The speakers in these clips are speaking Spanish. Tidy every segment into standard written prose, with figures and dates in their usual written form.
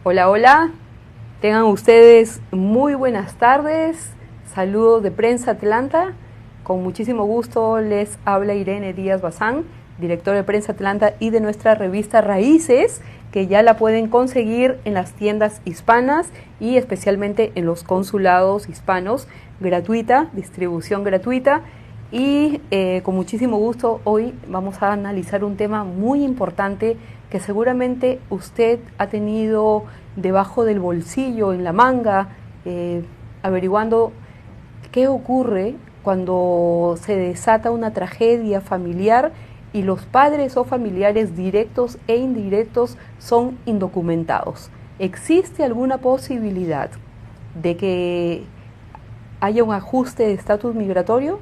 Hola, hola. Tengan ustedes muy buenas tardes. Saludos de Prensa Atlanta. Con muchísimo gusto les habla Irene Díaz Bazán, directora de Prensa Atlanta y de nuestra revista Raíces, que ya la pueden conseguir en las tiendas hispanas y especialmente en los consulados hispanos, gratuita, distribución gratuita. Y con muchísimo gusto hoy vamos a analizar un tema muy importante que seguramente usted ha tenido debajo del bolsillo, en la manga, averiguando qué ocurre cuando se desata una tragedia familiar y los padres o familiares directos e indirectos son indocumentados. ¿Existe alguna posibilidad de que haya un ajuste de estatus migratorio?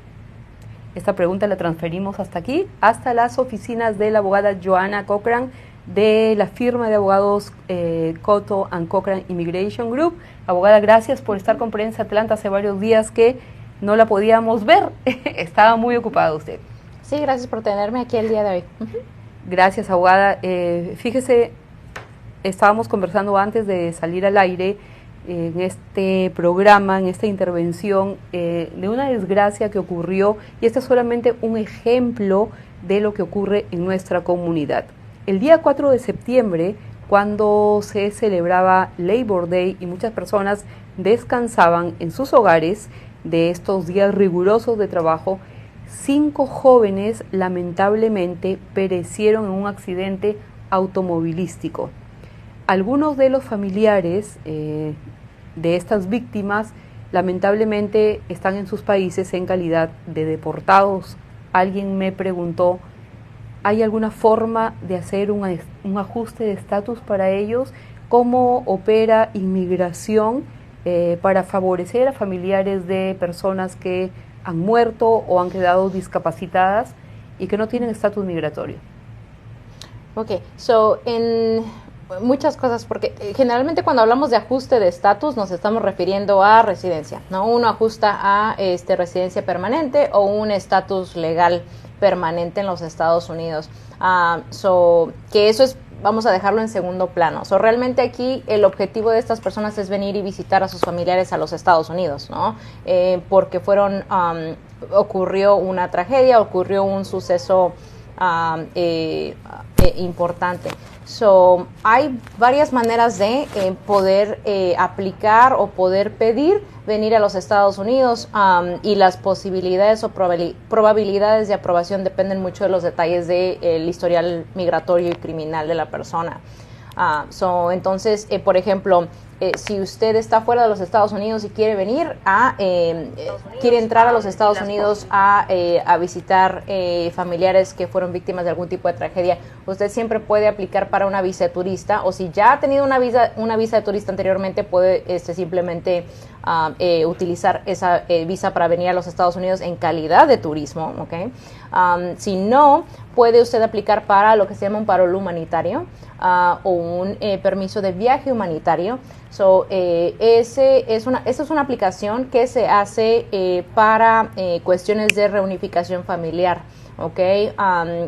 Esta pregunta la transferimos hasta aquí, hasta las oficinas de la abogada Joanna Cochran de la firma de abogados Cotto & Cochran Immigration Group. Abogada, gracias por estar con Prensa Atlanta. Hace varios días que no la podíamos ver. Estaba muy ocupada usted. Sí, gracias por tenerme aquí el día de hoy. Gracias, abogada. Fíjese, estábamos conversando antes de salir al aire en este programa, en esta intervención, de una desgracia que ocurrió, y este es solamente un ejemplo de lo que ocurre en nuestra comunidad. El día 4 de septiembre, cuando se celebraba Labor Day y muchas personas descansaban en sus hogares de estos días rigurosos de trabajo, 5 jóvenes lamentablemente perecieron en un accidente automovilístico. Algunos de los familiares de estas víctimas lamentablemente están en sus países en calidad de deportados. Alguien me preguntó, ¿hay alguna forma de hacer un ajuste de estatus para ellos? ¿Cómo opera inmigración para favorecer a familiares de personas que han muerto o han quedado discapacitadas y que no tienen estatus migratorio? Ok, en muchas cosas, porque generalmente cuando hablamos de ajuste de estatus nos estamos refiriendo a residencia, ¿no? Uno ajusta a residencia permanente o un estatus legal permanente en los Estados Unidos. Que eso es, vamos a dejarlo en segundo plano. Realmente aquí el objetivo de estas personas es venir y visitar a sus familiares a los Estados Unidos, ¿no? Porque ocurrió una tragedia, ocurrió un suceso importante. Hay varias maneras de poder aplicar o poder pedir venir a los Estados Unidos y las posibilidades o probabilidades de aprobación dependen mucho de los detalles del historial migratorio y criminal de la persona. Entonces, por ejemplo, si usted está fuera de los Estados Unidos y quiere venir quiere entrar a los Estados Unidos a visitar familiares que fueron víctimas de algún tipo de tragedia, usted siempre puede aplicar para una visa de turista, o si ya ha tenido una visa de turista anteriormente, puede simplemente utilizar esa visa para venir a los Estados Unidos en calidad de turismo, ¿okay? Si no, puede usted aplicar para lo que se llama un parol humanitario o un permiso de viaje humanitario. Esa es una aplicación que se hace para cuestiones de reunificación familiar. Okay.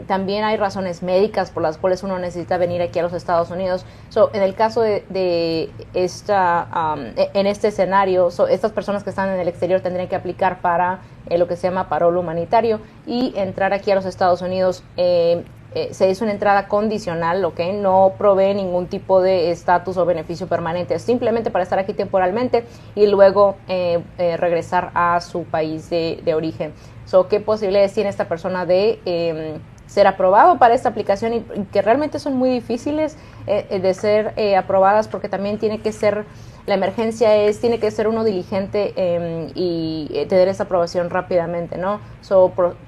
También hay razones médicas por las cuales uno necesita venir aquí a los Estados Unidos. En el caso en este escenario, estas personas que están en el exterior tendrían que aplicar para lo que se llama parol humanitario y entrar aquí a los Estados Unidos. Se hizo una entrada condicional, ¿okay? No provee ningún tipo de estatus o beneficio permanente, simplemente para estar aquí temporalmente y luego regresar a su país de origen. ¿Qué posibilidades tiene esta persona de ser aprobado para esta aplicación? Y que realmente son muy difíciles de ser aprobadas, porque también tiene que ser, la emergencia tiene que ser uno diligente y tener esa aprobación rápidamente, ¿no?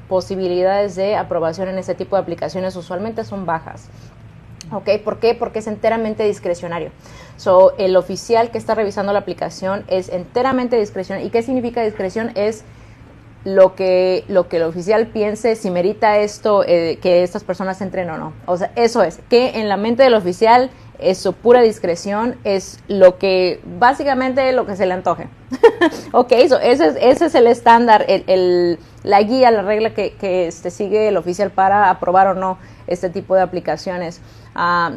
Posibilidades de aprobación en este tipo de aplicaciones usualmente son bajas. Okay, ¿por qué? Porque es enteramente discrecionario. El oficial que está revisando la aplicación es enteramente discrecional. ¿Y qué significa discreción? Es lo que el oficial piense, si merita esto, que estas personas entren o no. O sea, eso es, que en la mente del oficial eso, pura discreción, es lo que, básicamente lo que se le antoje. Ok, ese es el estándar, la guía, la regla que sigue el oficial para aprobar o no este tipo de aplicaciones. Esa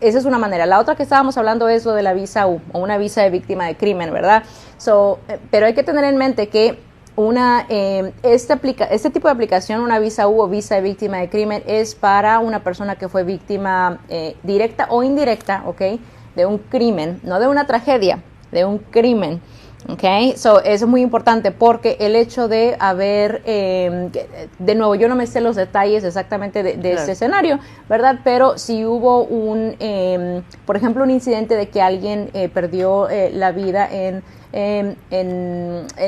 es una manera. La otra que estábamos hablando es lo de la visa U, o una visa de víctima de crimen, ¿verdad? Pero hay que tener en mente que este tipo de aplicación, una visa U o visa de víctima de crimen, es para una persona que fue víctima directa o indirecta, ¿ok? De un crimen, no de una tragedia, de un crimen. Okay, eso es muy importante porque el hecho de haber, de nuevo, yo no me sé los detalles exactamente de este escenario, ¿verdad? Pero si hubo por ejemplo, un incidente de que alguien perdió la vida en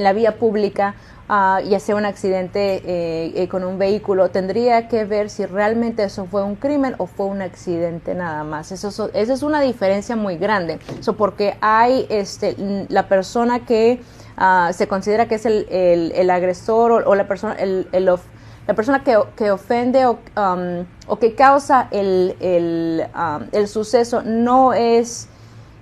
la vía pública, ya sea un accidente con un vehículo, tendría que ver si realmente eso fue un crimen o fue un accidente nada más. Esa es una diferencia muy grande. Porque hay la persona que se considera que es el agresor o la persona la persona que ofende o que causa el suceso no es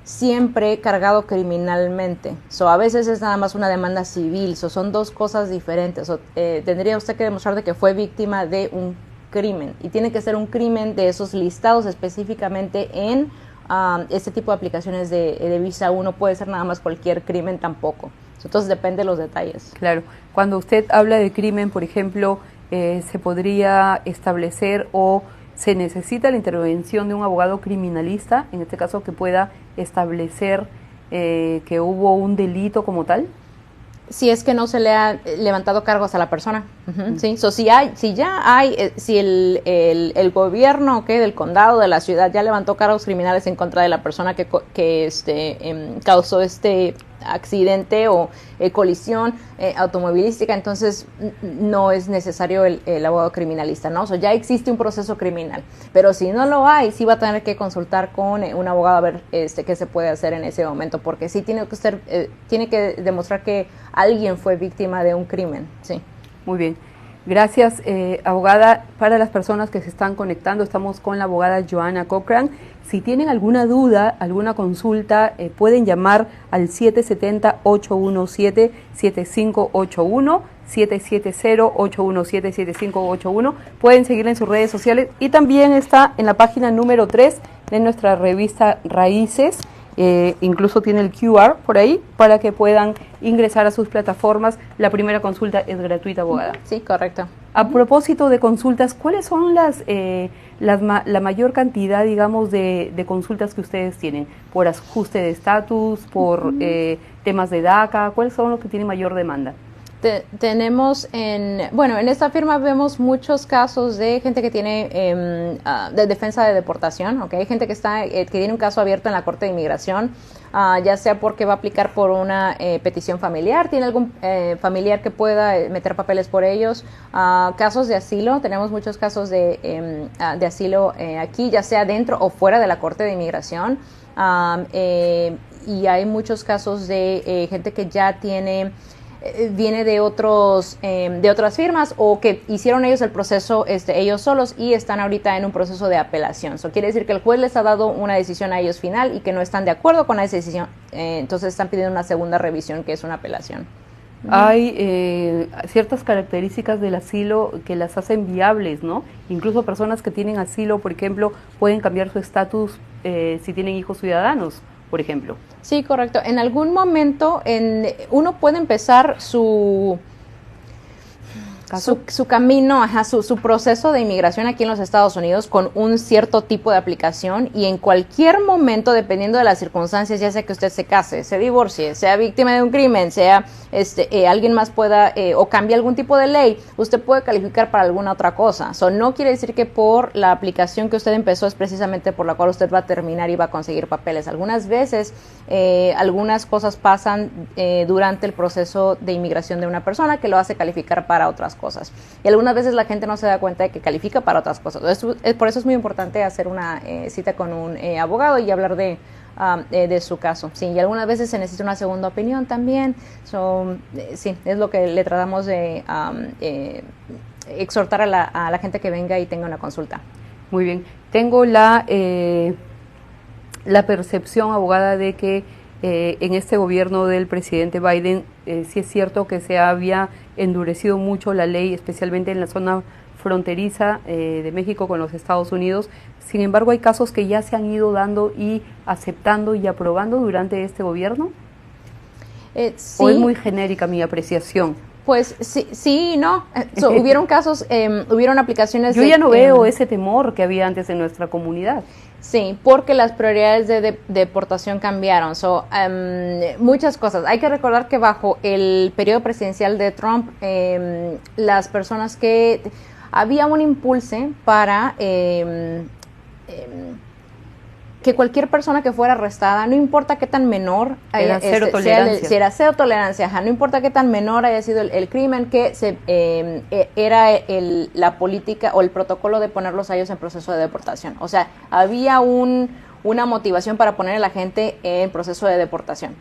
siempre cargado criminalmente. A veces es nada más una demanda civil. Son dos cosas diferentes. Tendría usted que demostrar de que fue víctima de un crimen. Y tiene que ser un crimen de esos listados específicamente en este tipo de aplicaciones de visa 1. Puede ser nada más cualquier crimen tampoco. Entonces depende de los detalles. Claro. Cuando usted habla de crimen, por ejemplo, se podría establecer o se necesita la intervención de un abogado criminalista, en este caso, que pueda establecer que hubo un delito como tal. Si es que no se le ha levantado cargos a la persona. ¿Sí? Si el gobierno del condado, de la ciudad, ya levantó cargos criminales en contra de la persona que causó este accidente o colisión automovilística, entonces no es necesario el abogado criminalista, ¿no? Ya existe un proceso criminal, pero si no lo hay, sí va a tener que consultar con un abogado a ver qué se puede hacer en ese momento, porque sí tiene que demostrar que alguien fue víctima de un crimen, sí. Muy bien. Gracias, abogada. Para las personas que se están conectando, estamos con la abogada Joanna Cochran. Si tienen alguna duda, alguna consulta, pueden llamar al 770-817-7581, 770-817-7581. Pueden seguirla en sus redes sociales y también está en la página número 3 de nuestra revista Raíces. Incluso tiene el QR por ahí para que puedan ingresar a sus plataformas. La primera consulta es gratuita, abogada. Sí, correcto. A propósito de consultas, ¿cuáles son la mayor cantidad, digamos, de consultas que ustedes tienen? ¿Por ajuste de estatus, por temas de DACA? ¿Cuáles son los que tienen mayor demanda? Tenemos en esta firma vemos muchos casos de gente que tiene de defensa de deportación, ¿okay? Gente que tiene un caso abierto en la Corte de Inmigración, ya sea porque va a aplicar por una petición familiar, tiene algún familiar que pueda meter papeles por ellos, casos de asilo, tenemos muchos casos de asilo aquí, ya sea dentro o fuera de la Corte de Inmigración, y hay muchos casos de gente que ya viene de otras firmas o que hicieron ellos el proceso ellos solos y están ahorita en un proceso de apelación. Eso quiere decir que el juez les ha dado una decisión a ellos final y que no están de acuerdo con esa decisión, entonces están pidiendo una segunda revisión, que es una apelación. Hay ciertas características del asilo que las hacen viables, ¿no? Incluso personas que tienen asilo, por ejemplo, pueden cambiar su estatus si tienen hijos ciudadanos, por ejemplo. Sí, correcto. En algún momento uno puede empezar su camino, su proceso de inmigración aquí en los Estados Unidos con un cierto tipo de aplicación, y en cualquier momento, dependiendo de las circunstancias, ya sea que usted se case, se divorcie, sea víctima de un crimen, sea alguien más pueda o cambie algún tipo de ley, usted puede calificar para alguna otra cosa. No quiere decir que por la aplicación que usted empezó es precisamente por la cual usted va a terminar y va a conseguir papeles. Algunas veces algunas cosas pasan durante el proceso de inmigración de una persona que lo hace calificar para otras cosas, y algunas veces la gente no se da cuenta de que califica para otras cosas. Por eso es muy importante hacer una cita con un abogado y hablar de su caso. Sí, y algunas veces se necesita una segunda opinión también. Sí, es lo que le tratamos de exhortar a la gente que venga y tenga una consulta. Muy bien. Tengo la la percepción, abogada, de que en este gobierno del presidente Biden sí es cierto que se había endurecido mucho la ley, especialmente en la zona fronteriza de México con los Estados Unidos. Sin embargo, hay casos que ya se han ido dando y aceptando y aprobando durante este gobierno. Sí. ¿O es muy genérica mi apreciación? Pues sí y no. Hubieron casos, hubieron aplicaciones. Yo ya no veo ese temor que había antes en nuestra comunidad. Sí, porque las prioridades de deportación cambiaron. Muchas cosas. Hay que recordar que bajo el periodo presidencial de Trump, las personas que había un impulso para que cualquier persona que fuera arrestada, no importa qué tan menor era cero tolerancia. Era cero tolerancia, no importa qué tan menor haya sido el crimen, que era la política o el protocolo de ponerlos a ellos en proceso de deportación. O sea, había una motivación para poner a la gente en proceso de deportación.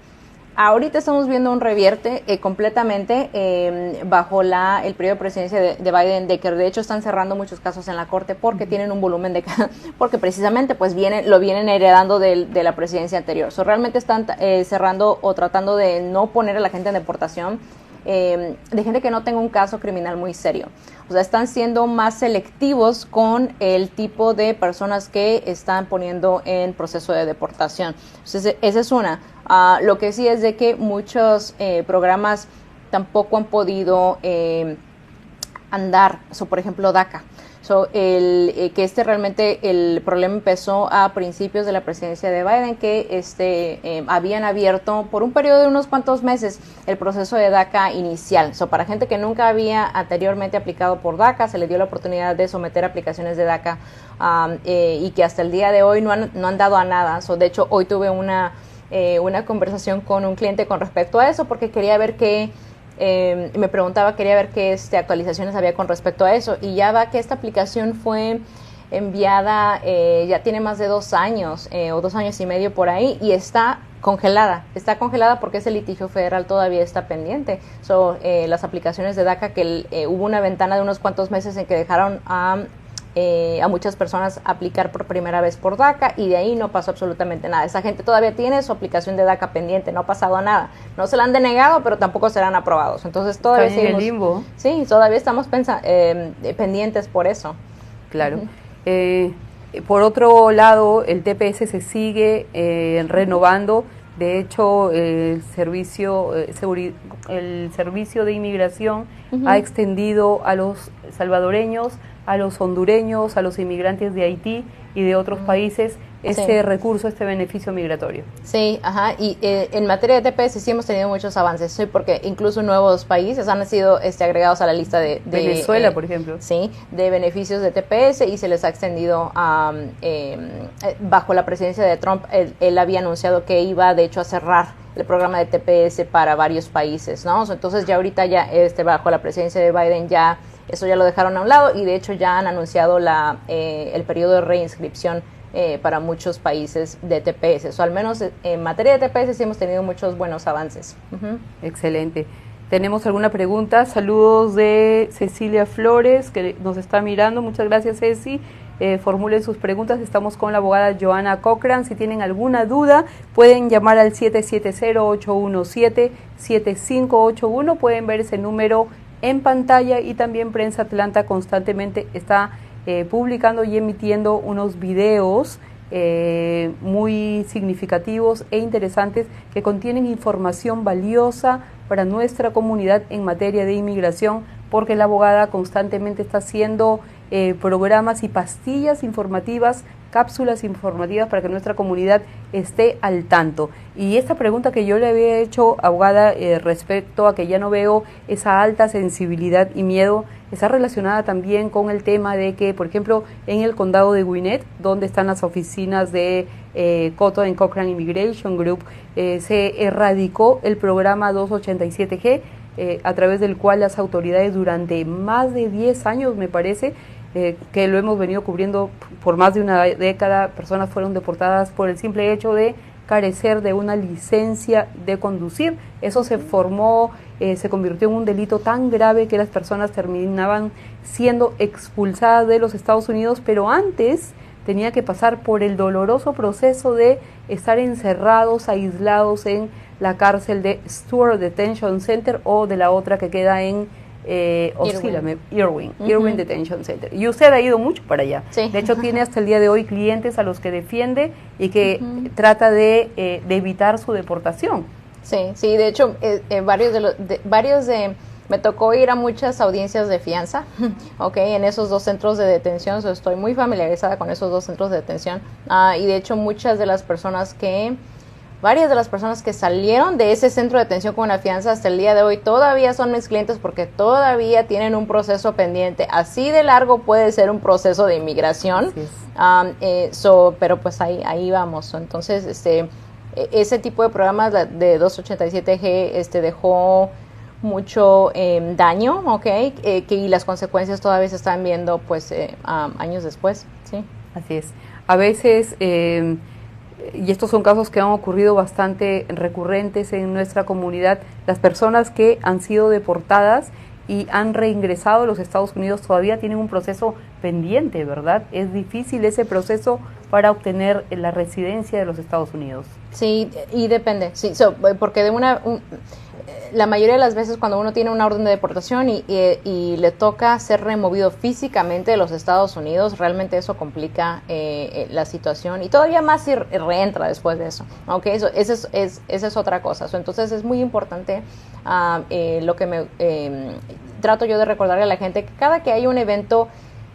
Ahorita estamos viendo un revierte completamente bajo el periodo de presidencia de Biden, de que de hecho están cerrando muchos casos en la corte porque tienen un volumen porque precisamente pues lo vienen heredando de la presidencia anterior. Realmente están cerrando o tratando de no poner a la gente en deportación de gente que no tenga un caso criminal muy serio. O sea, están siendo más selectivos con el tipo de personas que están poniendo en proceso de deportación. Entonces, esa es una. Lo que sí es de que muchos programas tampoco han podido andar. Por ejemplo, DACA. Que realmente el problema empezó a principios de la presidencia de Biden, que habían abierto por un periodo de unos cuantos meses el proceso de DACA inicial. Para gente que nunca había anteriormente aplicado por DACA, se le dio la oportunidad de someter aplicaciones de DACA y que hasta el día de hoy no han dado a nada. De hecho, hoy tuve una conversación con un cliente con respecto a eso, porque quería ver me preguntaba, quería ver qué actualizaciones había con respecto a eso, y ya va que esta aplicación fue enviada, ya tiene más de 2 años o 2 años y medio por ahí, y está congelada porque ese litigio federal todavía está pendiente. Las aplicaciones de DACA, que hubo una ventana de unos cuantos meses en que dejaron a muchas personas aplicar por primera vez por DACA, y de ahí no pasó absolutamente nada. Esa gente todavía tiene su aplicación de DACA pendiente, no ha pasado nada. No se la han denegado, pero tampoco serán aprobados. Entonces todavía seguimos en el limbo. Sí, todavía estamos pendientes por eso. Claro. Por otro lado, el TPS se sigue renovando. De hecho, el servicio de inmigración ha extendido a los salvadoreños, a los hondureños, a los inmigrantes de Haití y de otros países recurso, este beneficio migratorio. Sí, ajá, y en materia de TPS sí hemos tenido muchos avances, porque incluso nuevos países han sido agregados a la lista de Venezuela, por ejemplo. Sí, de beneficios de TPS, y se les ha extendido bajo la presidencia de Trump. Él había anunciado que iba, de hecho, a cerrar el programa de TPS para varios países, ¿no? Entonces ya ahorita bajo la presidencia de Biden eso ya lo dejaron a un lado, y de hecho ya han anunciado el periodo de reinscripción para muchos países de TPS. Al menos en materia de TPS sí hemos tenido muchos buenos avances. Excelente. ¿Tenemos alguna pregunta? Saludos de Cecilia Flores, que nos está mirando. Muchas gracias, Ceci. Formulen sus preguntas. Estamos con la abogada Johanna Cochran. Si tienen alguna duda, pueden llamar al 770-817-7581. Pueden ver ese número en pantalla, y también Prensa Atlanta constantemente está publicando y emitiendo unos videos muy significativos e interesantes que contienen información valiosa para nuestra comunidad en materia de inmigración, porque la abogada constantemente está haciendo programas y pastillas informativas, cápsulas informativas para que nuestra comunidad esté al tanto. Y esta pregunta que yo le había hecho, abogada, respecto a que ya no veo esa alta sensibilidad y miedo, está relacionada también con el tema de que, por ejemplo, en el condado de Gwinnett, donde están las oficinas de Cotton & Cochran Immigration Group, se erradicó el programa 287G, a través del cual las autoridades durante más de 10 años, me parece, que lo hemos venido cubriendo por más de una década, personas fueron deportadas por el simple hecho de carecer de una licencia de conducir. Eso se convirtió en un delito tan grave que las personas terminaban siendo expulsadas de los Estados Unidos, pero antes tenía que pasar por el doloroso proceso de estar encerrados, aislados en la cárcel de Stewart Detention Center o de la otra que queda en Irwin Detention Center. Y usted ha ido mucho para allá. Sí. De hecho, tiene hasta el día de hoy clientes a los que defiende y que trata de evitar su deportación. Sí, de hecho, me tocó ir a muchas audiencias de fianza, en esos dos centros de detención, estoy muy familiarizada con esos dos centros de detención, y de hecho varias de las personas que salieron de ese centro de detención con una fianza hasta el día de hoy todavía son mis clientes porque todavía tienen un proceso pendiente, así de largo puede ser un proceso de inmigración, pero pues ahí vamos, entonces ese tipo de programas de 287G dejó mucho daño, y las consecuencias todavía se están viendo pues años después, sí. Así es. A veces, y estos son casos que han ocurrido bastante recurrentes en nuestra comunidad, las personas que han sido deportadas y han reingresado a los Estados Unidos todavía tienen un proceso pendiente, ¿verdad? Es difícil ese proceso para obtener la residencia de los Estados Unidos. Sí, y depende, sí, porque la mayoría de las veces cuando uno tiene una orden de deportación y le toca ser removido físicamente de los Estados Unidos, realmente eso complica la situación y todavía más si reentra después de eso, esa es otra cosa. Entonces es muy importante lo que trato yo de recordarle a la gente, que cada que hay un evento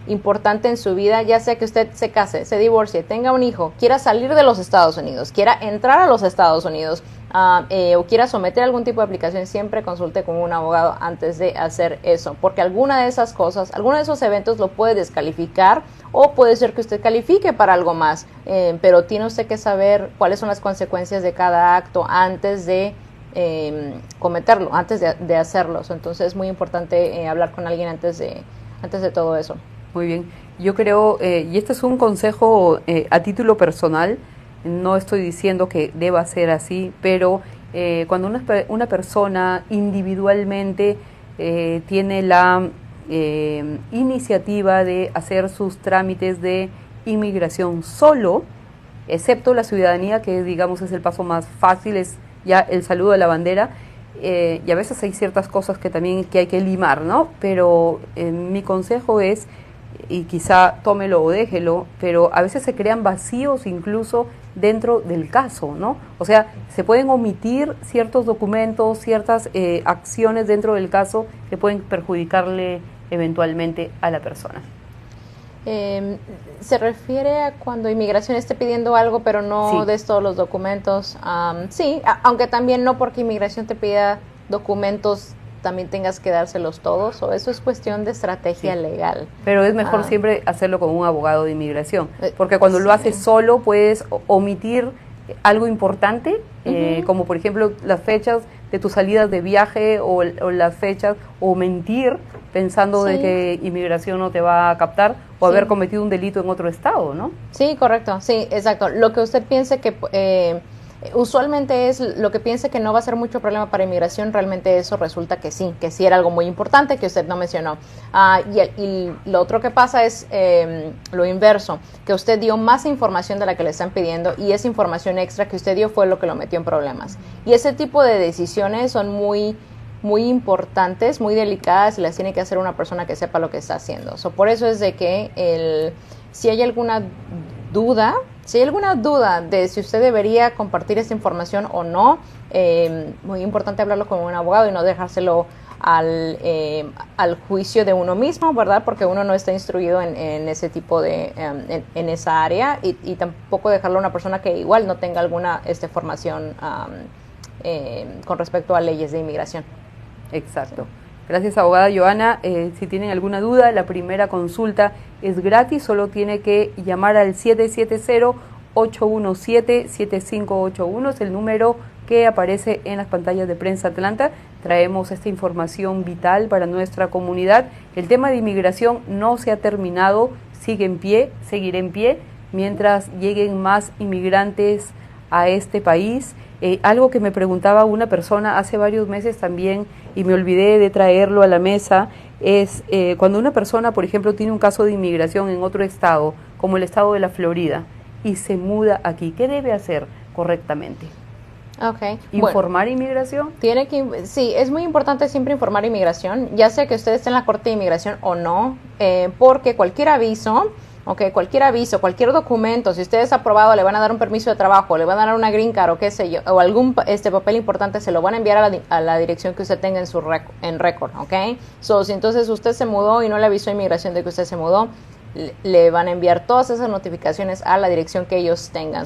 importante en su vida, ya sea que usted se case, se divorcie, tenga un hijo, quiera salir de los Estados Unidos, quiera entrar a los Estados Unidos o quiera someter algún tipo de aplicación, siempre consulte con un abogado antes de hacer eso, porque alguna de esas cosas, alguno de esos eventos lo puede descalificar o puede ser que usted califique para algo más, pero tiene usted que saber cuáles son las consecuencias de cada acto antes de cometerlo, antes de hacerlo. Entonces es muy importante hablar con alguien antes de todo eso. Muy bien, yo creo, y este es un consejo a título personal, no estoy diciendo que deba ser así, pero cuando una persona individualmente tiene la iniciativa de hacer sus trámites de inmigración solo, excepto la ciudadanía, que digamos es el paso más fácil, es ya el saludo de la bandera, y a veces hay ciertas cosas que también hay que limar, ¿no? Pero mi consejo es, y quizá tómelo o déjelo, pero a veces se crean vacíos incluso dentro del caso, ¿no? O sea, se pueden omitir ciertos documentos, ciertas acciones dentro del caso que pueden perjudicarle eventualmente a la persona. ¿Se refiere a cuando inmigración esté pidiendo algo pero no des todos los documentos? Sí, aunque también no porque inmigración te pida documentos también tengas que dárselos todos, o eso es cuestión de estrategia legal. Pero es mejor siempre hacerlo con un abogado de inmigración, porque cuando lo haces solo puedes omitir algo importante, como por ejemplo las fechas de tus salidas de viaje o las fechas, o mentir pensando de que inmigración no te va a captar, o haber cometido un delito en otro estado, ¿no? Sí, correcto, sí, exacto. Lo que usted piense que usualmente es lo que piense que no va a ser mucho problema para inmigración, realmente eso resulta que sí era algo muy importante que usted no mencionó. Y lo otro que pasa es lo inverso, que usted dio más información de la que le están pidiendo y esa información extra que usted dio fue lo que lo metió en problemas. Y ese tipo de decisiones son muy importantes, muy delicadas y las tiene que hacer una persona que sepa lo que está haciendo. Por eso es de que si hay alguna duda de si usted debería compartir esa información o no, muy importante hablarlo con un abogado y no dejárselo al juicio de uno mismo, ¿verdad? Porque uno no está instruido en ese tipo de, en esa área y tampoco dejarlo a una persona que igual no tenga alguna formación con respecto a leyes de inmigración. Exacto. Gracias, abogada Joana. Si tienen alguna duda, la primera consulta es gratis, solo tiene que llamar al 770-817-7581, es el número que aparece en las pantallas de Prensa Atlanta. Traemos esta información vital para nuestra comunidad. El tema de inmigración no se ha terminado, sigue en pie, seguirá en pie, mientras lleguen más inmigrantes a este país. Algo que me preguntaba una persona hace varios meses también y me olvidé de traerlo a la mesa es cuando una persona, por ejemplo, tiene un caso de inmigración en otro estado, como el estado de la Florida, y se muda aquí, ¿qué debe hacer correctamente? Okay. ¿Informar inmigración? Sí, es muy importante siempre informar inmigración, ya sea que usted esté en la Corte de Inmigración o no, porque cualquier aviso, cualquier documento, si usted es aprobado, le van a dar un permiso de trabajo, le van a dar una green card o qué sé yo, o algún papel importante, se lo van a enviar a la dirección que usted tenga en récord, ¿ok? Si entonces usted se mudó y no le avisó a inmigración de que usted se mudó, le van a enviar todas esas notificaciones a la dirección que ellos tengan.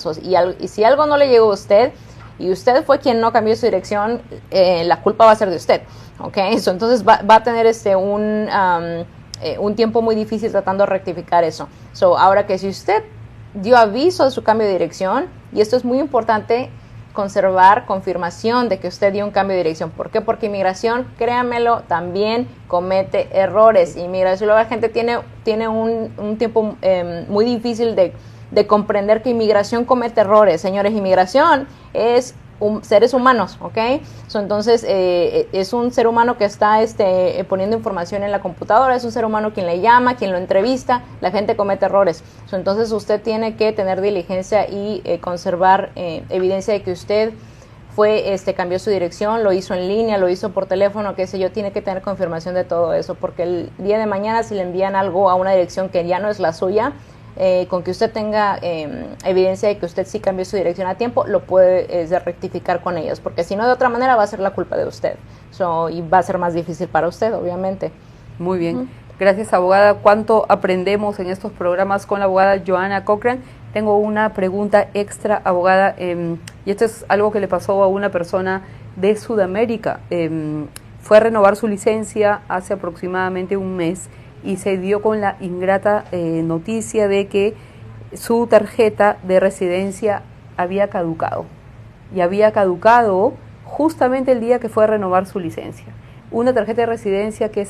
Y si algo no le llegó a usted, y usted fue quien no cambió su dirección, la culpa va a ser de usted, ¿ok? Entonces va a tener un tiempo muy difícil tratando de rectificar eso. Ahora que si usted dio aviso de su cambio de dirección, y esto es muy importante, conservar confirmación de que usted dio un cambio de dirección. ¿Por qué? Porque inmigración, créanmelo, también comete errores. Inmigración, luego la gente tiene un tiempo muy difícil de comprender que inmigración comete errores. Señores, inmigración es seres humanos, ¿ok? Entonces, es un ser humano que está poniendo información en la computadora, es un ser humano quien le llama, quien lo entrevista, la gente comete errores. Entonces, usted tiene que tener diligencia y conservar evidencia de que usted cambió su dirección, lo hizo en línea, lo hizo por teléfono, qué sé yo, tiene que tener confirmación de todo eso, porque el día de mañana si le envían algo a una dirección que ya no es la suya, con que usted tenga evidencia de que usted sí cambió su dirección a tiempo, lo puede rectificar con ellos, porque si no, de otra manera va a ser la culpa de usted, y va a ser más difícil para usted, obviamente. Muy bien. Gracias, abogada. ¿Cuánto aprendemos en estos programas con la abogada Joanna Cochran? Tengo una pregunta extra, abogada, y esto es algo que le pasó a una persona de Sudamérica. Fue a renovar su licencia hace aproximadamente un mes y se dio con la ingrata noticia de que su tarjeta de residencia había caducado. Y había caducado justamente el día que fue a renovar su licencia. Una tarjeta de residencia que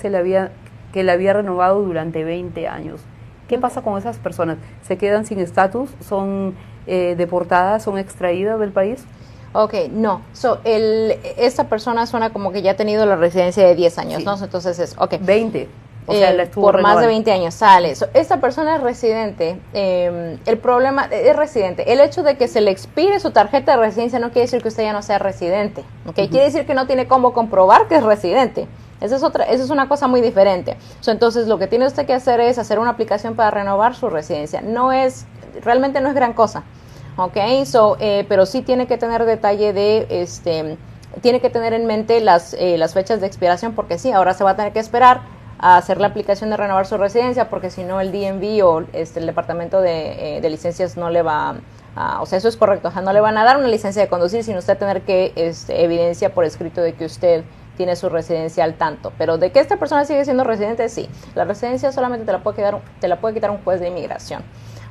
la había renovado durante 20 años. ¿Qué pasa con esas personas? ¿Se quedan sin estatus? ¿Son deportadas? ¿Son extraídas del país? Ok, no. Esta persona suena como que ya ha tenido la residencia de 10 años, sí. ¿No? Entonces es, ok. 20. O sea, la estuvo por renovando. Más de 20 años sale. Esta persona es residente. El problema es residente. El hecho de que se le expire su tarjeta de residencia no quiere decir que usted ya no sea residente. ¿Okay? Quiere decir que no tiene cómo comprobar que es residente. Esa es una cosa muy diferente. Entonces, lo que tiene usted que hacer es hacer una aplicación para renovar su residencia. Realmente no es gran cosa. Okay, pero sí tiene que tener detalle tiene que tener en mente las fechas de expiración, porque sí, ahora se va a tener que esperar a hacer la aplicación de renovar su residencia, porque si no el DMV o el departamento de licencias no le va o sea, eso es correcto, no le van a dar una licencia de conducir sin usted tener que evidencia por escrito de que usted tiene su residencia al tanto. Pero de que esta persona sigue siendo residente, sí. La residencia solamente te la puede quitar un juez de inmigración.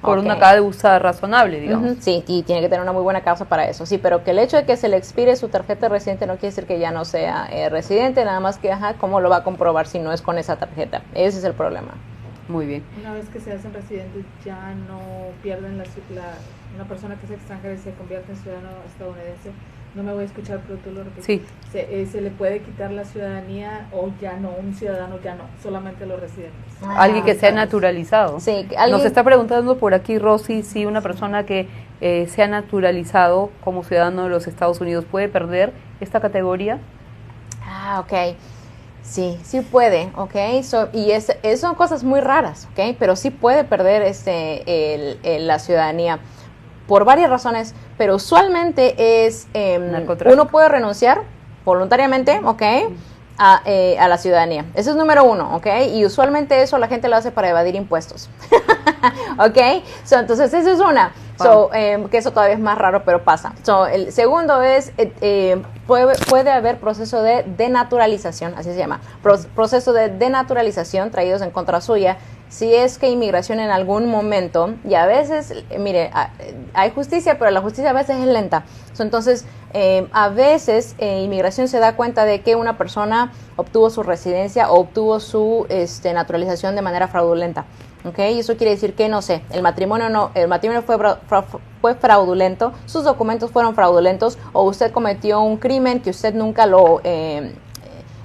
Por una causa razonable, digamos. Sí, y tiene que tener una muy buena causa para eso. Sí, pero que el hecho de que se le expire su tarjeta de residente no quiere decir que ya no sea residente, nada más que, ¿cómo lo va a comprobar si no es con esa tarjeta? Ese es el problema. Muy bien. Una vez que se hacen residentes, ya no pierden una persona que es extranjera y se convierte en ciudadano estadounidense. No me voy a escuchar, pero tú lo repites. Sí. Se le puede quitar la ciudadanía o ya no, un ciudadano ya no, solamente los residentes. Alguien que sea naturalizado. Sí, Nos está preguntando por aquí Rosy si una persona que sea naturalizado como ciudadano de los Estados Unidos puede perder esta categoría. Ok. Sí puede, ok. Son cosas muy raras, ok, pero sí puede perder la ciudadanía por varias razones, pero usualmente es uno puede renunciar voluntariamente, ok, a la ciudadanía. Ese es número uno, ok, y usualmente eso la gente lo hace para evadir impuestos, ok. Entonces esa es una. Que eso todavía es más raro, pero pasa. El segundo es, puede haber proceso de denaturalización, así se llama, proceso de denaturalización traídos en contra suya, si es que inmigración en algún momento, y a veces, mire, hay justicia, pero la justicia a veces es lenta. Entonces, a veces inmigración se da cuenta de que una persona obtuvo su residencia o obtuvo su naturalización de manera fraudulenta. Okay, y eso quiere decir que, no sé, el matrimonio fue fraudulento, sus documentos fueron fraudulentos, o usted cometió un crimen que usted nunca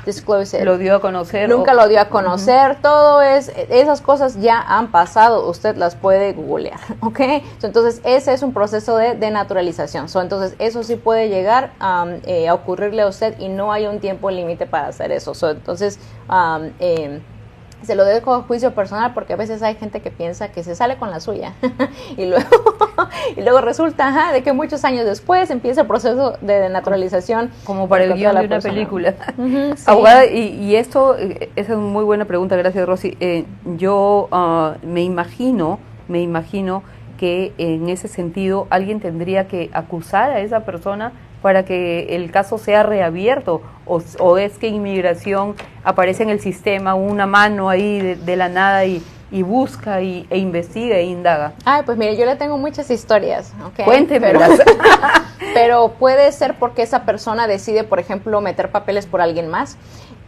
disclose it. Lo dio a conocer. Nunca lo dio a conocer, esas cosas ya han pasado, usted las puede googlear, ¿ok? Entonces, ese es un proceso de denaturalización. Entonces, eso sí puede llegar a ocurrirle a usted y no hay un tiempo límite para hacer eso. Entonces, se lo dejo a juicio personal porque a veces hay gente que piensa que se sale con la suya y luego resulta de que muchos años después empieza el proceso de denaturalización. Como para el guión de una película. Sí. Abogada, y esto, esa es muy buena pregunta, gracias Rosy. Yo me imagino que en ese sentido alguien tendría que acusar a esa persona para que el caso sea reabierto, o es que inmigración aparece en el sistema una mano ahí de la nada y busca e investiga e indaga. Ay, pues mire, yo le tengo muchas historias, ¿ok? Cuéntemelas. Pero puede ser porque esa persona decide, por ejemplo, meter papeles por alguien más.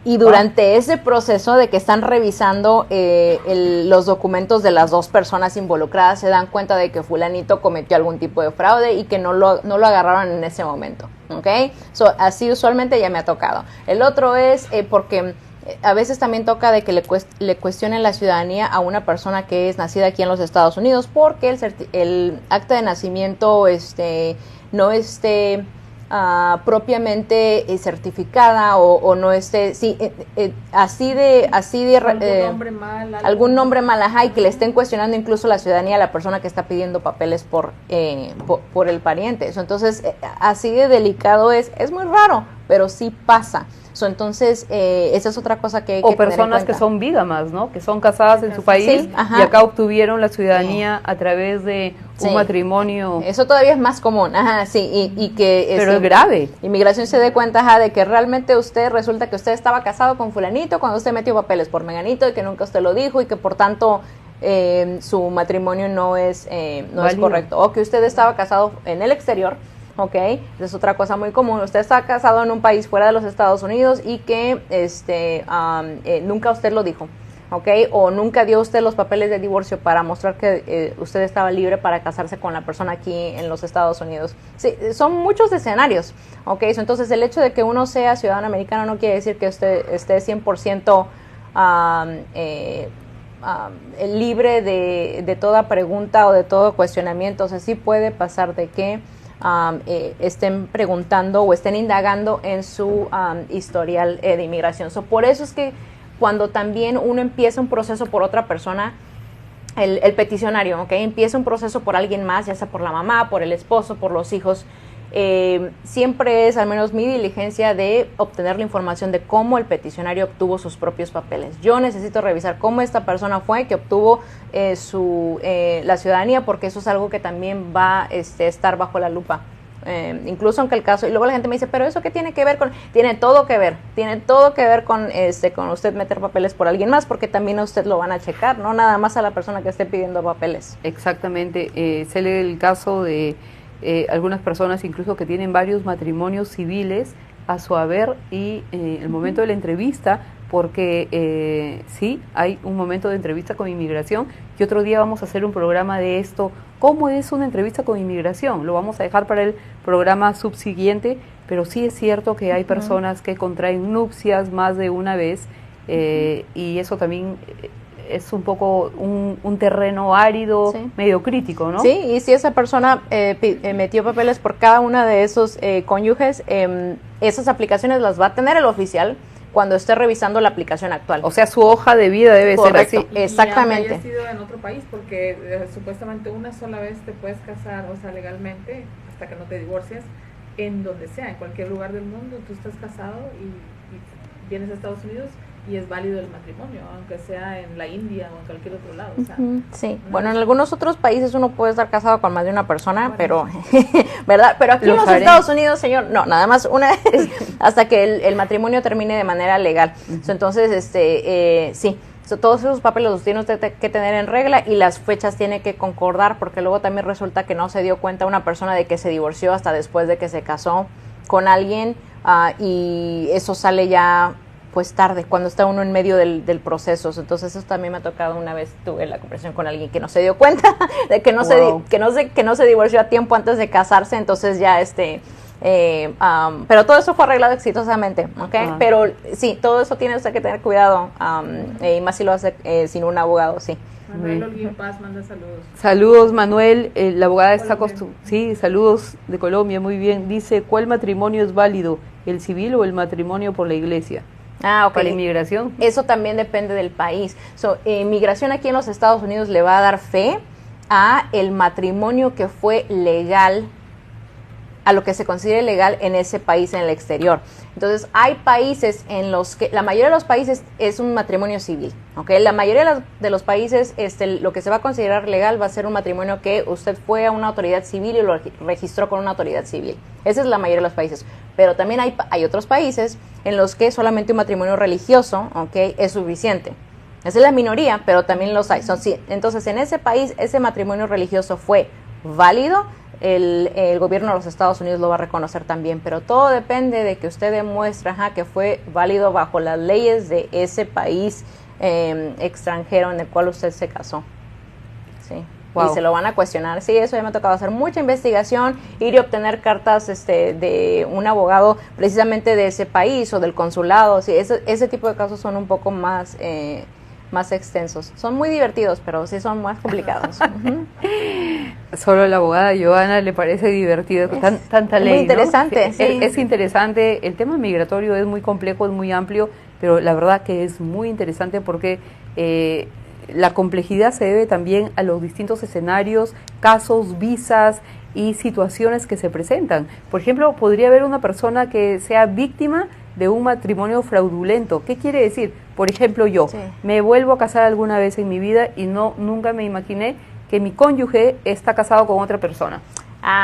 Y durante ese proceso de que están revisando los documentos de las dos personas involucradas, se dan cuenta de que fulanito cometió algún tipo de fraude y que no lo agarraron en ese momento, ¿ok? Así usualmente ya me ha tocado. El otro es porque a veces también toca de que le cuestionen la ciudadanía a una persona que es nacida aquí en los Estados Unidos porque el acta de nacimiento no esté propiamente certificada o no esté algún nombre mal, y que le estén cuestionando incluso la ciudadanía a la persona que está pidiendo papeles por el pariente. Entonces, así de delicado es muy raro, pero sí pasa. Entonces, esa es otra cosa que hay que tener en personas cuenta. que son vígamas, ¿no? Que son casadas en su país y acá obtuvieron la ciudadanía a través de un matrimonio. Eso todavía es más común, y que... Pero es grave. Inmigración se dé cuenta, de que realmente resulta que usted estaba casado con fulanito cuando usted metió papeles por menganito y que nunca usted lo dijo y que por tanto su matrimonio no es correcto. O que usted estaba casado en el exterior. Ok, esa es otra cosa muy común. Usted está casado en un país fuera de los Estados Unidos y que nunca usted lo dijo, ok, o nunca dio usted los papeles de divorcio para mostrar que usted estaba libre para casarse con la persona aquí en los Estados Unidos. Sí, son muchos escenarios, ok. Entonces, el hecho de que uno sea ciudadano americano no quiere decir que usted esté 100% libre de toda pregunta o de todo cuestionamiento. O sea, sí puede pasar de que estén preguntando o estén indagando en su historial de inmigración. Por eso es que cuando también uno empieza un proceso por otra persona, el peticionario, ¿okay? Empieza un proceso por alguien más, ya sea por la mamá, por el esposo, por los hijos, siempre es al menos mi diligencia de obtener la información de cómo el peticionario obtuvo sus propios papeles. Yo necesito revisar cómo esta persona fue que obtuvo la ciudadanía, porque eso es algo que también va a estar bajo la lupa. Incluso aunque el caso, y luego la gente me dice, pero eso qué tiene que ver con, tiene todo que ver con usted meter papeles por alguien más, porque también a usted lo van a checar, no nada más a la persona que esté pidiendo papeles. Exactamente, se lee el caso de algunas personas incluso que tienen varios matrimonios civiles a su haber y el momento de la entrevista, porque sí, hay un momento de entrevista con inmigración y otro día vamos a hacer un programa de esto, cómo es una entrevista con inmigración, lo vamos a dejar para el programa subsiguiente, pero sí es cierto que hay personas que contraen nupcias más de una vez y eso también es un poco un terreno árido, medio crítico, ¿no? Sí, y si esa persona metió papeles por cada una de esos cónyuges, esas aplicaciones las va a tener el oficial cuando esté revisando la aplicación actual. O sea, su hoja de vida debe ser así. Exactamente. Y haya sido en otro país, porque supuestamente una sola vez te puedes casar, o sea, legalmente, hasta que no te divorcies, en donde sea, en cualquier lugar del mundo, tú estás casado y vienes a Estados Unidos y es válido el matrimonio, aunque sea en la India o en cualquier otro lado. O sea, sí, bueno, en algunos otros países uno puede estar casado con más de una persona, pero ¿verdad? Pero aquí en los Estados Unidos, señor, no, nada más una vez hasta que el matrimonio termine de manera legal. Entonces, sí, todos esos papeles los tiene usted que tener en regla y las fechas tiene que concordar, porque luego también resulta que no se dio cuenta una persona de que se divorció hasta después de que se casó con alguien y eso sale ya pues tarde, cuando está uno en medio del proceso. Entonces eso también me ha tocado. Una vez tuve la conversación con alguien que no se dio cuenta de que no se divorció a tiempo antes de casarse, entonces ya Pero todo eso fue arreglado exitosamente, ¿ok? Pero sí, todo eso tiene usted que tener cuidado, y más si lo hace sin un abogado, sí. Manuel Holguín Paz manda saludos. Saludos, Manuel. La abogada está acostumbrada. Sí, saludos de Colombia, muy bien. Dice, ¿cuál matrimonio es válido? ¿El civil o el matrimonio por la iglesia? Ok. ¿Para inmigración? Eso también depende del país. Inmigración aquí en los Estados Unidos le va a dar fe a el matrimonio que fue legal, a lo que se considere legal en ese país en el exterior. Entonces, hay países en los que, la mayoría de los países es un matrimonio civil, ¿ok? La mayoría de los países, lo que se va a considerar legal va a ser un matrimonio que usted fue a una autoridad civil y lo registró con una autoridad civil. Esa es la mayoría de los países. Pero también hay otros países en los que solamente un matrimonio religioso, ¿ok?, es suficiente. Esa es la minoría, pero también los hay. Entonces, en ese país, ese matrimonio religioso fue válido, el gobierno de los Estados Unidos lo va a reconocer también, pero todo depende de que usted demuestre que fue válido bajo las leyes de ese país extranjero en el cual usted se casó. Sí. Wow. Y se lo van a cuestionar. Sí, eso ya me ha tocado hacer mucha investigación, ir y obtener cartas de un abogado precisamente de ese país o del consulado. Sí, ese tipo de casos son un poco más extensos. Son muy divertidos, pero sí son más complicados. Solo a la abogada Joana le parece divertido, tanta ley, muy interesante, ¿no? sí. Es interesante, el tema migratorio es muy complejo, es muy amplio, pero la verdad que es muy interesante porque la complejidad se debe también a los distintos escenarios, casos, visas y situaciones que se presentan. Por ejemplo, podría haber una persona que sea víctima de un matrimonio fraudulento. ¿Qué quiere decir? Por ejemplo, yo me vuelvo a casar alguna vez en mi vida y nunca me imaginé que mi cónyuge está casado con otra persona.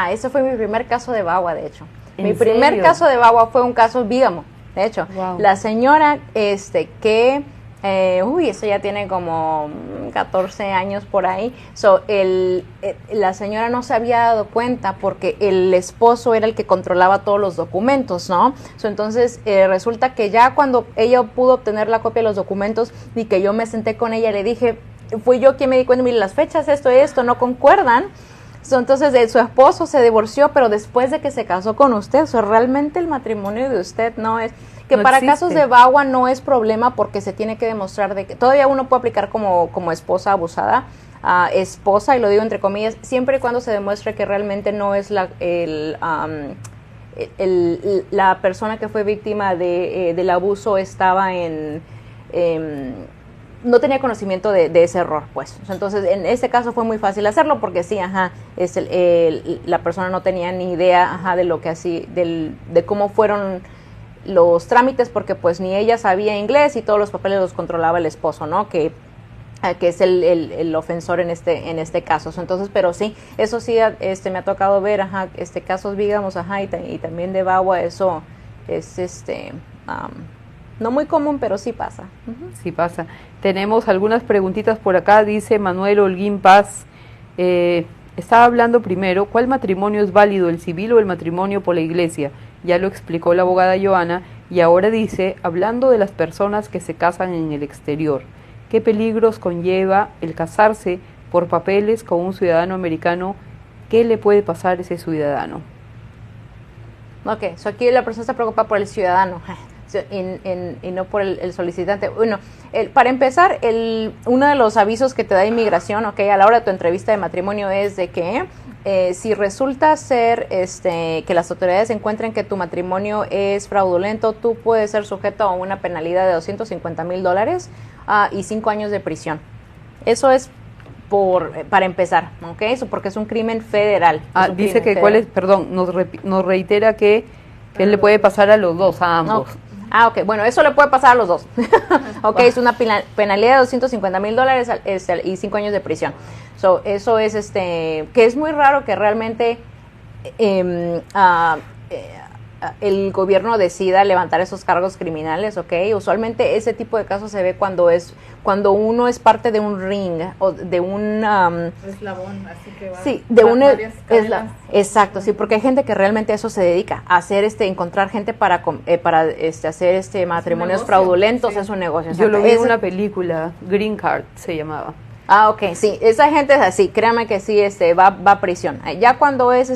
Ese fue mi primer caso de VAWA, de hecho. Mi ¿En primer serio? caso de VAWA fue un caso bígamo, de hecho. Wow. La señora que eso ya tiene como 14 años por ahí. La señora no se había dado cuenta porque el esposo era el que controlaba todos los documentos, ¿no? Entonces, resulta que ya cuando ella pudo obtener la copia de los documentos y que yo me senté con ella, le dije, fui yo quien me di cuenta, mire, las fechas, esto no concuerdan. Entonces, su esposo se divorció, pero después de que se casó con usted. Realmente el matrimonio de usted no es... Que no para existe. Casos de VAWA no es problema porque se tiene que demostrar de que todavía uno puede aplicar como esposa abusada, esposa, y lo digo entre comillas, siempre y cuando se demuestre que realmente no es la persona que fue víctima del abuso estaba no tenía conocimiento de ese error, pues. Entonces, en ese caso fue muy fácil hacerlo porque sí, la persona no tenía ni idea, de lo que así, de cómo fueron los trámites, porque pues ni ella sabía inglés y todos los papeles los controlaba el esposo, ¿no? Que es el ofensor en este caso. Entonces, pero sí, eso sí, me ha tocado ver, casos, digamos, y también de VAWA, eso es, no muy común, pero sí pasa. Sí pasa. Tenemos algunas preguntitas por acá, dice Manuel Holguín Paz, estaba hablando primero, ¿cuál matrimonio es válido, el civil o el matrimonio por la iglesia? Ya lo explicó la abogada Joana, y ahora dice, hablando de las personas que se casan en el exterior, ¿qué peligros conlleva el casarse por papeles con un ciudadano americano? ¿Qué le puede pasar a ese ciudadano? Ok, aquí la persona está preocupada por el ciudadano y no por el solicitante. Bueno, para empezar, uno de los avisos que te da inmigración, a la hora de tu entrevista de matrimonio es de que si resulta ser que las autoridades encuentren que tu matrimonio es fraudulento, tú puedes ser sujeto a una penalidad de $250,000 y 5 años de prisión. Eso es para empezar, ¿ok? Eso porque es un crimen federal. Dice que cuál es, perdón, nos reitera que le puede pasar a los dos, a ambos. No. Ok, bueno, eso le puede pasar a los dos. Ok, es una penalidad de $250,000 y 5 años de prisión. Eso es que es muy raro que realmente el gobierno decida levantar esos cargos criminales, ¿ok? Usualmente ese tipo de casos se ve cuando uno es parte de un ring o de un eslabón, así que va. Sí, de un exacto, sí, porque hay gente que realmente a eso se dedica, a hacer encontrar gente para hacer matrimonios fraudulentos, sí. Es un negocio. Yo lo vi en una película, Green Card se llamaba. Ah, ok, sí, esa gente es así, créame que sí, va a prisión. Ya cuando es,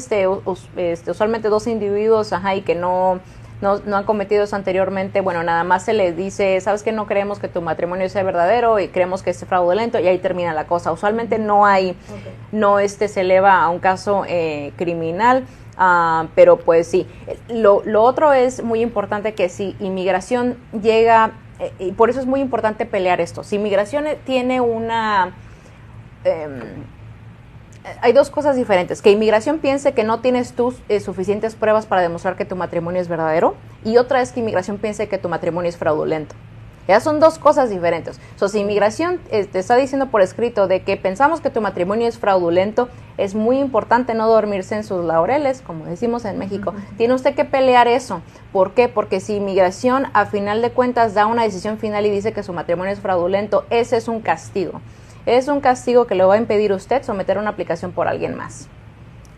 usualmente dos individuos, ajá, y que no han cometido eso anteriormente, bueno, nada más se les dice, sabes que no creemos que tu matrimonio sea verdadero y creemos que es fraudulento, y ahí termina la cosa. Usualmente no hay, no se eleva a un caso criminal. Pero pues sí, lo otro es muy importante, que si inmigración llega, y por eso es muy importante pelear esto, si inmigración tiene una... hay dos cosas diferentes, que inmigración piense que no tienes tú suficientes pruebas para demostrar que tu matrimonio es verdadero, y otra es que inmigración piense que tu matrimonio es fraudulento. Ya son dos cosas diferentes. Si inmigración te está diciendo por escrito de que pensamos que tu matrimonio es fraudulento, es muy importante no dormirse en sus laureles, como decimos en México. Tiene usted que pelear eso. ¿Por qué? Porque si inmigración a final de cuentas da una decisión final y dice que su matrimonio es fraudulento, ese es un castigo. Es un castigo que le va a impedir a usted someter una aplicación por alguien más.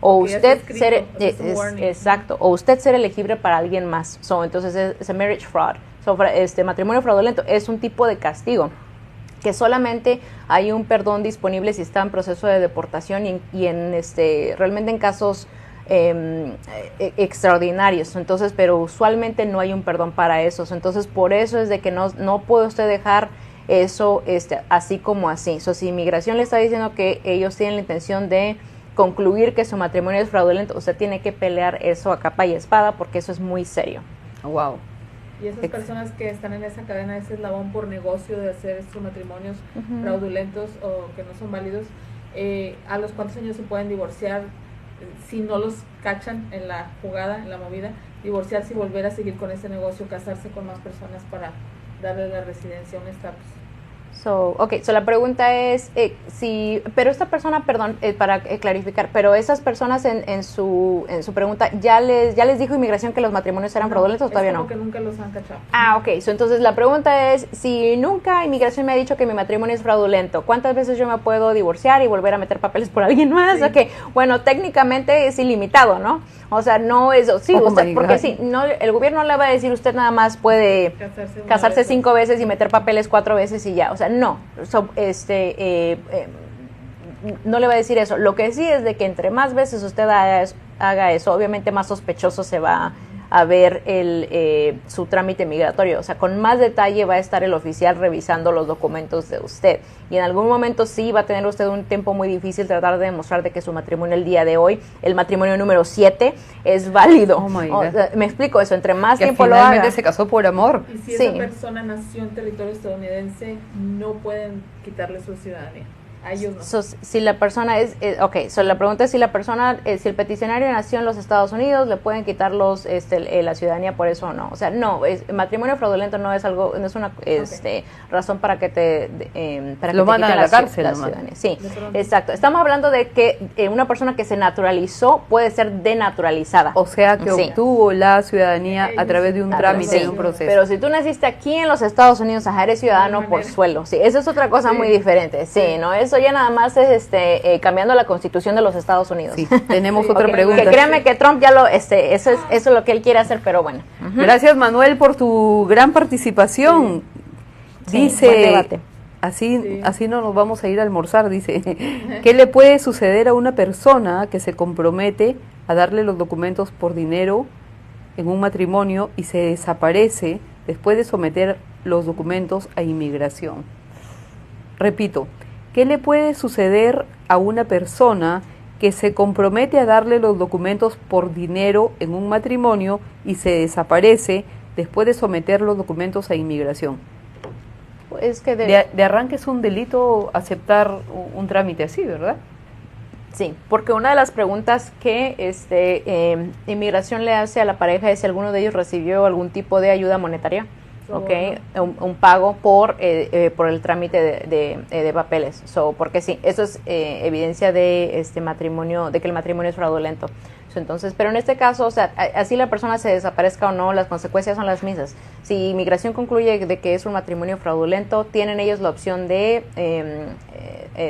O usted ser, exacto, o usted ser elegible para alguien más. Entonces es a marriage fraud. Matrimonio fraudulento es un tipo de castigo que solamente hay un perdón disponible si está en proceso de deportación y realmente en casos extraordinarios. Entonces, pero usualmente no hay un perdón para esos. Entonces, por eso es de que no puede usted dejar eso así como así. Si inmigración le está diciendo que ellos tienen la intención de concluir que su matrimonio es fraudulento, usted tiene que pelear eso a capa y espada, porque eso es muy serio. Wow. Y esas personas que están en esa cadena, ese eslabón por negocio de hacer estos matrimonios fraudulentos o que no son válidos, ¿a los cuántos años se pueden divorciar si no los cachan en la jugada, en la movida? Divorciarse y volver a seguir con ese negocio, casarse con más personas para darle la residencia, un estatus. La pregunta es pero esta persona, perdón, para clarificar, pero esas personas en su pregunta, ¿ya les dijo inmigración que los matrimonios eran fraudulentos o todavía no? Que nunca los han cachado. Entonces la pregunta es, si nunca inmigración me ha dicho que mi matrimonio es fraudulento, ¿cuántas veces yo me puedo divorciar y volver a meter papeles por alguien más? Sí. Bueno, técnicamente es ilimitado, ¿no? O sea, no es, sí, porque sí, no, el gobierno le va a decir, usted nada más puede casarse 5 veces y meter papeles 4 veces y ya, o sea, no, no le va a decir eso. Lo que sí es de que entre más veces usted haga eso, obviamente más sospechoso se va a ver su trámite migratorio. O sea, con más detalle va a estar el oficial revisando los documentos de usted. Y en algún momento sí va a tener usted un tiempo muy difícil tratar de demostrar de que su matrimonio el día de hoy, el matrimonio número 7, es válido. Me explico eso, entre más que tiempo lo haga. Finalmente se casó por amor. Y si esa persona nació en territorio estadounidense, no pueden quitarle su ciudadanía. A ellos no. Si la persona la pregunta es si la persona, si el peticionario nació en los Estados Unidos, le pueden quitar la ciudadanía por eso o no. O sea, no, matrimonio fraudulento no es algo, no es una razón para que lo mandan a la cárcel. La ciudadanía. Sí, exacto. Estamos hablando de que una persona que se naturalizó puede ser denaturalizada. O sea, que obtuvo la ciudadanía a través de un trámite, de un proceso. Pero si tú naciste aquí en los Estados Unidos, eres ciudadano por suelo. Sí, eso es otra cosa muy diferente. Sí, no es. Eso ya nada más es cambiando la Constitución de los Estados Unidos. Sí, tenemos otra pregunta. Que créanme que Trump ya eso es lo que él quiere hacer, pero bueno. Gracias, Manuel, por tu gran participación. Dice, buen debate. Así no nos vamos a ir a almorzar, dice. ¿Qué le puede suceder a una persona que se compromete a darle los documentos por dinero en un matrimonio y se desaparece después de someter los documentos a inmigración? Repito, ¿qué le puede suceder a una persona que se compromete a darle los documentos por dinero en un matrimonio y se desaparece después de someter los documentos a inmigración? Pues que de arranque es un delito aceptar un trámite así, ¿verdad? Sí, porque una de las preguntas que inmigración le hace a la pareja es si alguno de ellos recibió algún tipo de ayuda monetaria. Un pago por el trámite de papeles. Porque sí, eso es evidencia de matrimonio, de que el matrimonio es fraudulento. Entonces, pero en este caso, o sea, así la persona se desaparezca o no, las consecuencias son las mismas. Si inmigración concluye de que es un matrimonio fraudulento, tienen ellos la opción de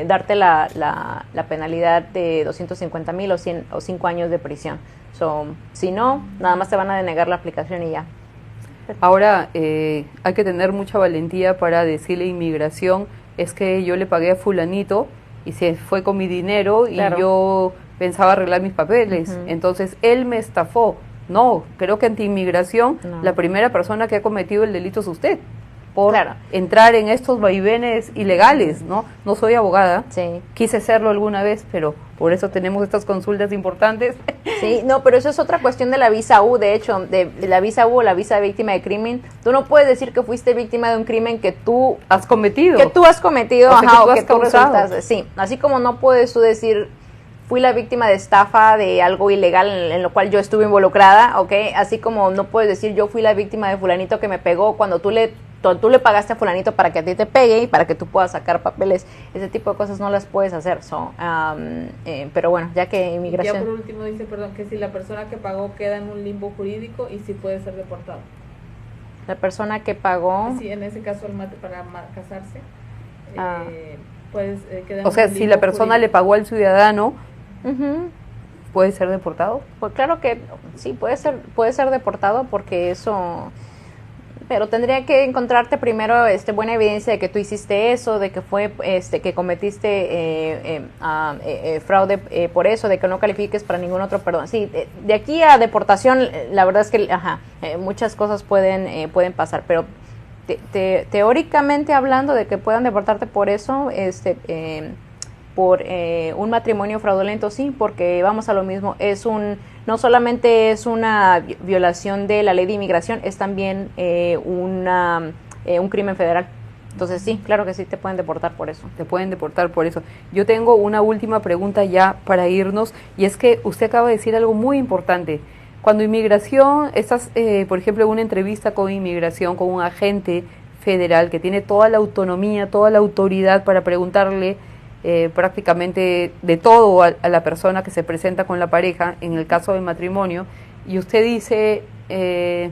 darte la penalidad de $250,000 o 5 años de prisión. Si no, nada más te van a denegar la aplicación y ya. Ahora, hay que tener mucha valentía para decirle a inmigración es que yo le pagué a fulanito y se fue con mi dinero Claro. y yo pensaba arreglar mis papeles, Ujú. entonces él me estafó. No, creo que ante inmigración No. la primera persona que ha cometido el delito es usted, por Claro. entrar en estos vaivenes ilegales, ¿no? No soy abogada, Sí. quise serlo alguna vez, pero por eso tenemos estas consultas importantes. Sí, no, pero eso es otra cuestión de la visa U, de hecho, de la visa U o la visa de víctima de crimen. Tú no puedes decir que fuiste víctima de un crimen que tú Has cometido. has cometido, O sea, que ajá, tú o has que tú causado. resultas, sí, así como no puedes tú decir fui la víctima de estafa de algo ilegal en lo cual yo estuve involucrada, ¿ok? Así como no puedes decir yo fui la víctima de fulanito que me pegó cuando tú le pagaste a fulanito para que a ti te pegue y para que tú puedas sacar papeles. Ese tipo de cosas no las puedes hacer. Pero bueno, ya que Ya inmigración... por último dice, perdón, que si la persona que pagó queda en un limbo jurídico y si puede ser deportado. La persona que pagó... Sí, en ese caso para casarse, Ah. pues queda en O sea, un si limbo la persona le jurídico. pagó al ciudadano, Ujú. ¿puede ser deportado? Pues claro que sí, puede ser deportado porque eso... Pero tendría que encontrarte primero buena evidencia de que tú hiciste eso, de que fue que cometiste fraude por eso, de que no califiques para ningún otro perdón. Sí, de aquí a deportación, la verdad es que muchas cosas pueden pasar, pero teóricamente hablando de que puedan deportarte por eso, por un matrimonio fraudulento, sí, porque vamos a lo mismo, no solamente es una violación de la ley de inmigración, es también un crimen federal. Entonces sí, claro que sí te pueden deportar por eso. Te pueden deportar por eso. Yo tengo una última pregunta ya para irnos, y es que usted acaba de decir algo muy importante. Cuando inmigración, estás, por ejemplo, en una entrevista con inmigración, con un agente federal que tiene toda la autonomía, toda la autoridad para preguntarle prácticamente de todo a la persona que se presenta con la pareja, en el caso del matrimonio, y usted dice que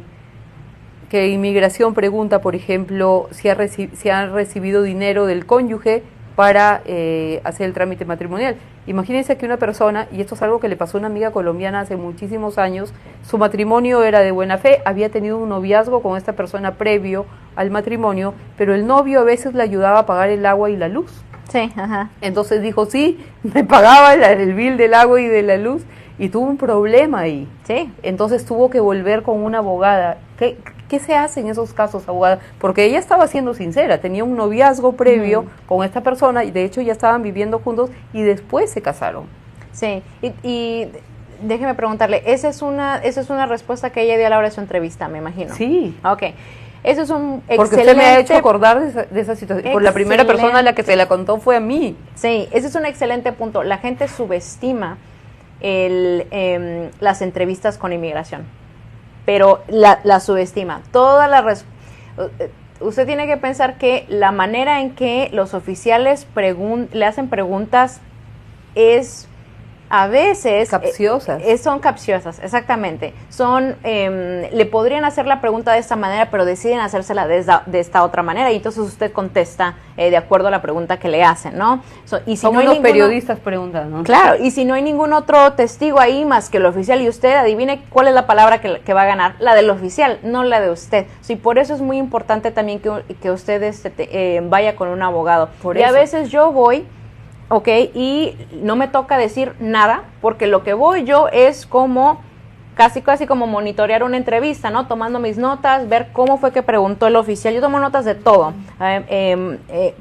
inmigración pregunta, por ejemplo, si han recibido dinero del cónyuge para hacer el trámite matrimonial. Imagínense que una persona, y esto es algo que le pasó a una amiga colombiana hace muchísimos años, su matrimonio era de buena fe, había tenido un noviazgo con esta persona previo al matrimonio, pero el novio a veces le ayudaba a pagar el agua y la luz. Sí, ajá. Entonces dijo, sí, me pagaba el bill del agua y de la luz, y tuvo un problema ahí. Sí. Entonces tuvo que volver con una abogada. ¿Qué se hace en esos casos, abogada? Porque ella estaba siendo sincera, tenía un noviazgo previo con esta persona, y de hecho ya estaban viviendo juntos y después se casaron. Sí, y déjeme preguntarle, esa es una respuesta que ella dio a la hora de su entrevista, me imagino. Sí. Ok. Eso es un excelente... Porque usted me ha hecho acordar de esa situación. Por la primera persona a la que se la contó fue a mí. Sí, ese es un excelente punto. La gente subestima las entrevistas con inmigración, pero la subestima. Usted tiene que pensar que la manera en que los oficiales le hacen preguntas es a veces capciosas. Son capciosas, exactamente. Le podrían hacer la pregunta de esta manera, pero deciden hacérsela de esta otra manera, y entonces usted contesta de acuerdo a la pregunta que le hacen, ¿no? Y si Como no hay los ninguno, periodistas preguntan, ¿no? Claro, y si no hay ningún otro testigo ahí más que el oficial, y usted adivine cuál es la palabra que va a ganar, la del oficial, no la de usted. Sí, por eso es muy importante también que usted vaya con un abogado. Y a veces yo voy, ok, y no me toca decir nada, porque lo que voy yo es como casi como monitorear una entrevista, ¿no? Tomando mis notas, ver cómo fue que preguntó el oficial. Yo tomo notas de todo.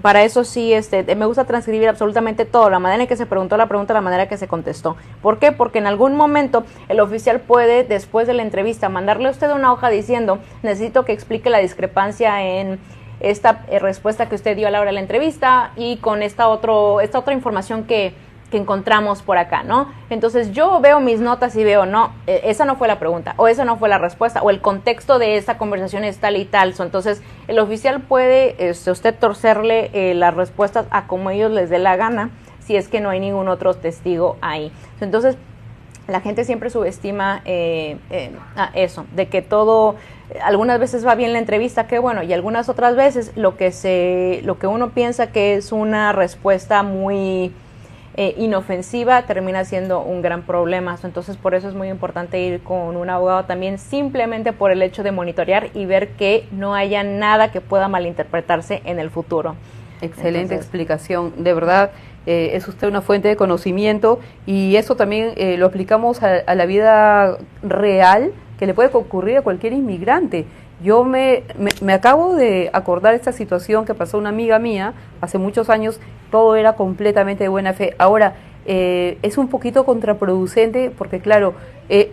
Para eso sí, me gusta transcribir absolutamente todo, la manera en que se preguntó la pregunta, la manera en que se contestó. ¿Por qué? Porque en algún momento el oficial puede, después de la entrevista, mandarle a usted una hoja diciendo, necesito que explique la discrepancia en esta respuesta que usted dio a la hora de la entrevista y con esta otra información que encontramos por acá, ¿no? Entonces yo veo mis notas y veo, no, esa no fue la pregunta, o esa no fue la respuesta, o el contexto de esta conversación es tal y tal. Entonces el oficial puede usted torcerle las respuestas a como ellos les dé la gana, si es que no hay ningún otro testigo ahí. Entonces la gente siempre subestima eso, de que todo, algunas veces va bien la entrevista, qué bueno, y algunas otras veces lo que uno piensa que es una respuesta muy inofensiva termina siendo un gran problema. Entonces por eso es muy importante ir con un abogado también, simplemente por el hecho de monitorear y ver que no haya nada que pueda malinterpretarse en el futuro. Excelente Entonces, explicación, de verdad. Es usted una fuente de conocimiento y eso también lo aplicamos a la vida real que le puede ocurrir a cualquier inmigrante. Yo me acabo de acordar esta situación que pasó una amiga mía hace muchos años, todo era completamente de buena fe. Ahora, es un poquito contraproducente porque, claro,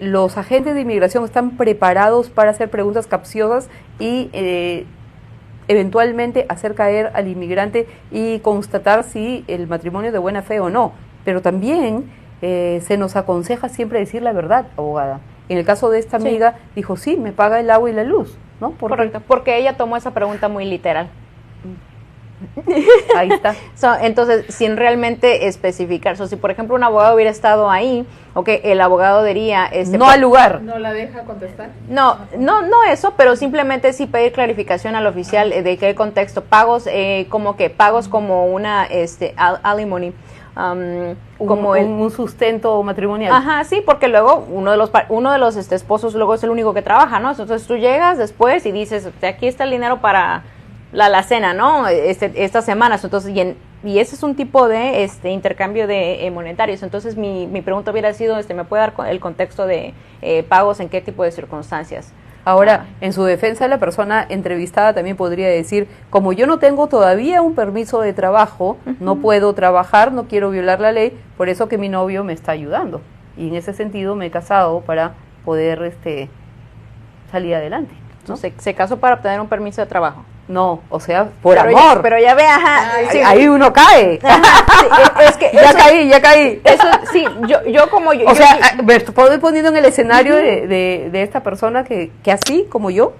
los agentes de inmigración están preparados para hacer preguntas capciosas y eventualmente hacer caer al inmigrante y constatar si el matrimonio es de buena fe o no. Pero también se nos aconseja siempre decir la verdad, abogada. En el caso de esta amiga, dijo, sí, me paga el agua y la luz, ¿no? Correcto, porque ella tomó esa pregunta muy literal. Ahí está. Entonces, sin realmente especificar. Si, por ejemplo, un abogado hubiera estado ahí, el abogado diría... no al lugar. ¿No la deja contestar? No eso, pero simplemente sí pedir clarificación al oficial de qué contexto. Pagos, pagos como una alimony. Como un sustento matrimonial. Ajá, sí, porque luego uno de los esposos luego es el único que trabaja, ¿no? Entonces tú llegas después y dices, aquí está el dinero para la cena, ¿no? Estas semanas. Entonces, y ese es un tipo de intercambio de monetarios. Entonces mi pregunta hubiera sido, ¿me puede dar el contexto de pagos en qué tipo de circunstancias? Ahora, en su defensa, la persona entrevistada también podría decir, como yo no tengo todavía un permiso de trabajo, no puedo trabajar, no quiero violar la ley, por eso que mi novio me está ayudando. Y en ese sentido me he casado para poder salir adelante, ¿no? Se casó para obtener un permiso de trabajo. No, o sea, por pero amor. Pero ya ve, ajá. Sí. Ahí uno cae. Sí, es que ya caí. Eso, sí, yo como yo. O sea, me estoy poniendo en el escenario de esta persona que así como yo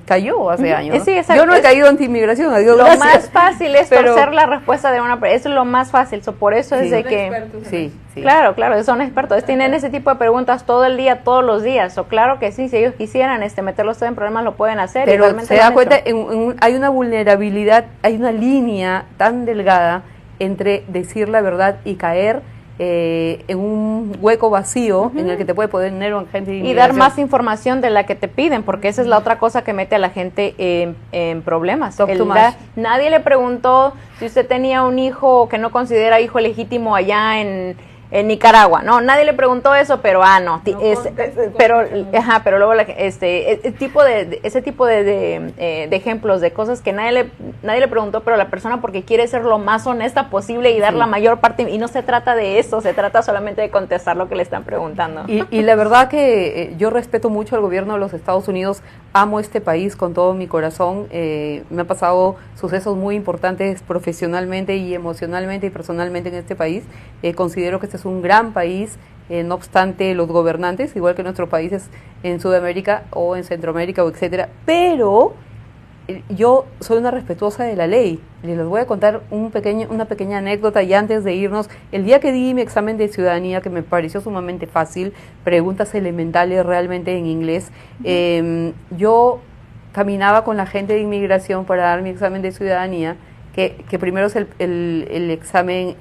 cayó hace años, ¿no? Sí, yo no he caído anti-inmigración, adiós, lo gracias. más fácil es torcer la respuesta de una persona, eso es lo más fácil, por eso es de que... Sí. Claro, son expertos, tienen ese tipo de preguntas todo el día, todos los días, claro que sí, si ellos quisieran meterlos en problemas lo pueden hacer. Pero se da cuenta, hay una vulnerabilidad, hay una línea tan delgada entre decir la verdad y caer en un hueco vacío en el que te puede poner un agente de inmigración. Y dar más información de la que te piden, porque esa es la otra cosa que mete a la gente en problemas. Nadie le preguntó si usted tenía un hijo que no considera hijo legítimo allá en Nicaragua, no, nadie le preguntó eso, pero pero luego ese tipo de ejemplos de cosas que nadie le preguntó, pero la persona porque quiere ser lo más honesta posible y dar la mayor parte, y no se trata de eso, se trata solamente de contestar lo que le están preguntando. Y la verdad que yo respeto mucho al gobierno de los Estados Unidos, amo este país con todo mi corazón, me han pasado sucesos muy importantes profesionalmente y emocionalmente y personalmente en este país, considero que este es un gran país, no obstante los gobernantes, igual que nuestros países en Sudamérica o en Centroamérica o etcétera, pero yo soy una respetuosa de la ley. Les voy a contar una pequeña anécdota y antes de irnos, el día que di mi examen de ciudadanía, que me pareció sumamente fácil, preguntas elementales realmente en inglés, yo caminaba con la gente de inmigración para dar mi examen de ciudadanía, que primero es el examen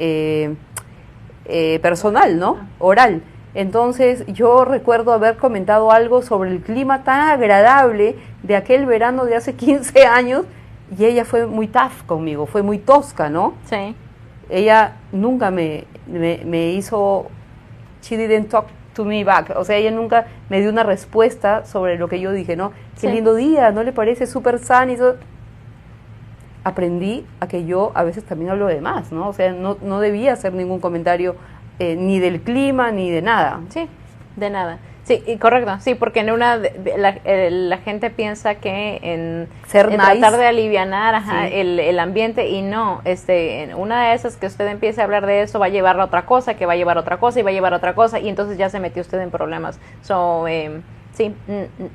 personal, ¿no? Oral. Entonces yo recuerdo haber comentado algo sobre el clima tan agradable de aquel verano de hace 15 años y ella fue muy tough conmigo, fue muy tosca, ¿no? Sí. Ella nunca me hizo, she didn't talk to me back, o sea, ella nunca me dio una respuesta sobre lo que yo dije, ¿no? Qué lindo día, ¿no le parece súper sano? Y aprendí a que yo a veces también hablo de más, ¿no? O sea, no debía hacer ningún comentario ni del clima ni de nada. Sí, de nada. Sí, y correcto, sí, porque en la gente piensa que en tratar de alivianar el ambiente y no, en una de esas que usted empiece a hablar de eso va a llevar a otra cosa, que va a llevar a otra cosa y va a llevar a otra cosa y entonces ya se metió usted en problemas. Sí,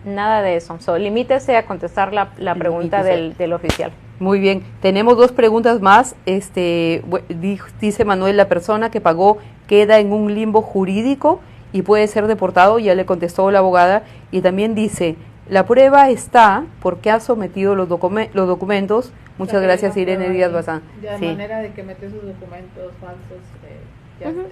nada de eso. Limítese a contestar la pregunta del oficial. Muy bien, tenemos 2 preguntas más. Dice Manuel, la persona que pagó queda en un limbo jurídico y puede ser deportado, ya le contestó la abogada, y también dice, la prueba está porque ha sometido los documentos. Muchas gracias, Irene Díaz Bazán. De manera de que metió sus documentos falsos.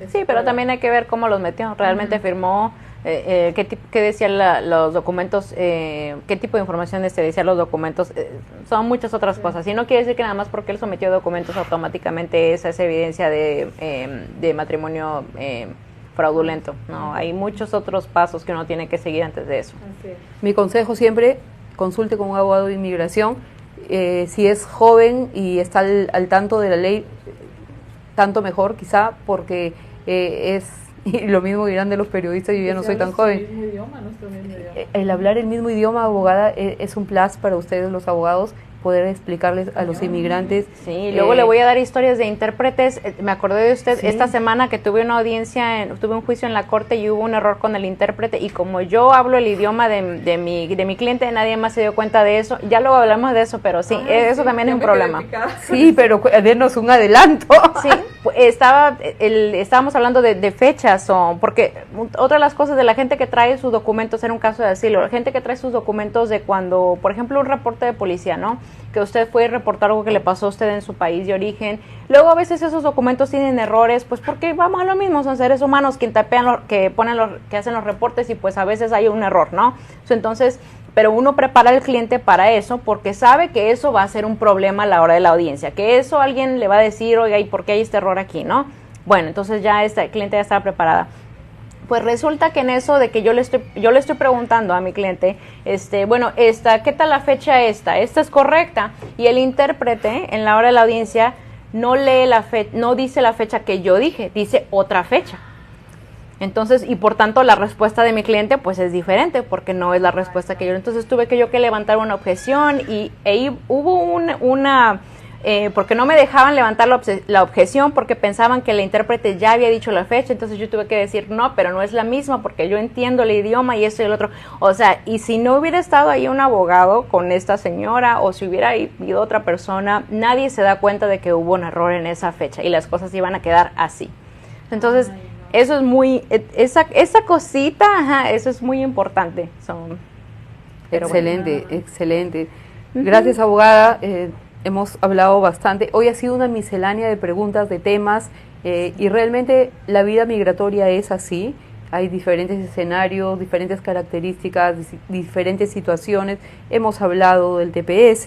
Sí, pero también hay que ver cómo los metió. Realmente firmó ¿Qué decían los documentos? ¿Qué tipo de información decían los documentos? Son muchas otras cosas. Y no quiere decir que nada más porque él sometió documentos automáticamente esa es evidencia de matrimonio fraudulento. No, hay muchos otros pasos que uno tiene que seguir antes de eso. Mi consejo siempre, consulte con un abogado de inmigración. Si es joven y está al tanto de la ley, tanto mejor quizá, porque y lo mismo dirán de los periodistas, yo ya no soy tan joven. Nuestro mismo idioma. El hablar el mismo idioma, abogada, es un plus para ustedes los abogados, poder explicarles a los inmigrantes. Sí, luego le voy a dar historias de intérpretes. Me acordé de usted, sí. Esta semana que tuve una audiencia, tuve un juicio en la corte y hubo un error con el intérprete, y como yo hablo el idioma de mi cliente, nadie más se dio cuenta de eso. Ya luego hablamos de eso, pero sí, eso también es un problema. Sí, pero denos un adelanto. Sí, estábamos hablando de fechas, porque otra de las cosas de la gente que trae sus documentos, en un caso de asilo, la gente que trae sus documentos de cuando, por ejemplo, un reporte de policía, ¿no? Que usted fue a reportar algo que le pasó a usted en su país de origen. Luego a veces esos documentos tienen errores, pues porque vamos a lo mismo, son seres humanos quien tapean, que hacen los reportes, y pues a veces hay un error, ¿no? Entonces, pero uno prepara al cliente para eso porque sabe que eso va a ser un problema a la hora de la audiencia, que eso alguien le va a decir, oiga, ¿y por qué hay este error aquí, no? Bueno, entonces ya esta cliente ya estaba preparada. Pues resulta que en eso de que yo le estoy preguntando a mi cliente, ¿qué tal la fecha esta? ¿Esta es correcta? Y el intérprete en la hora de la audiencia no dice la fecha que yo dije, dice otra fecha. Entonces, y por tanto la respuesta de mi cliente pues es diferente, porque no es la respuesta que yo. Entonces tuve que levantar una objeción, y hubo porque no me dejaban levantar la objeción porque pensaban que el intérprete ya había dicho la fecha. Entonces yo tuve que decir, no, pero no es la misma porque yo entiendo el idioma y eso y el otro. O sea, y si no hubiera estado ahí un abogado con esta señora, o si hubiera ido otra persona, nadie se da cuenta de que hubo un error en esa fecha y las cosas iban a quedar así. Entonces, eso es muy, esa cosita, eso es muy importante. Excelente, excelente. Gracias, abogada. Hemos hablado bastante. Hoy ha sido una miscelánea de preguntas, de temas, y realmente la vida migratoria es así. Hay diferentes escenarios, diferentes características, diferentes situaciones. Hemos hablado del TPS,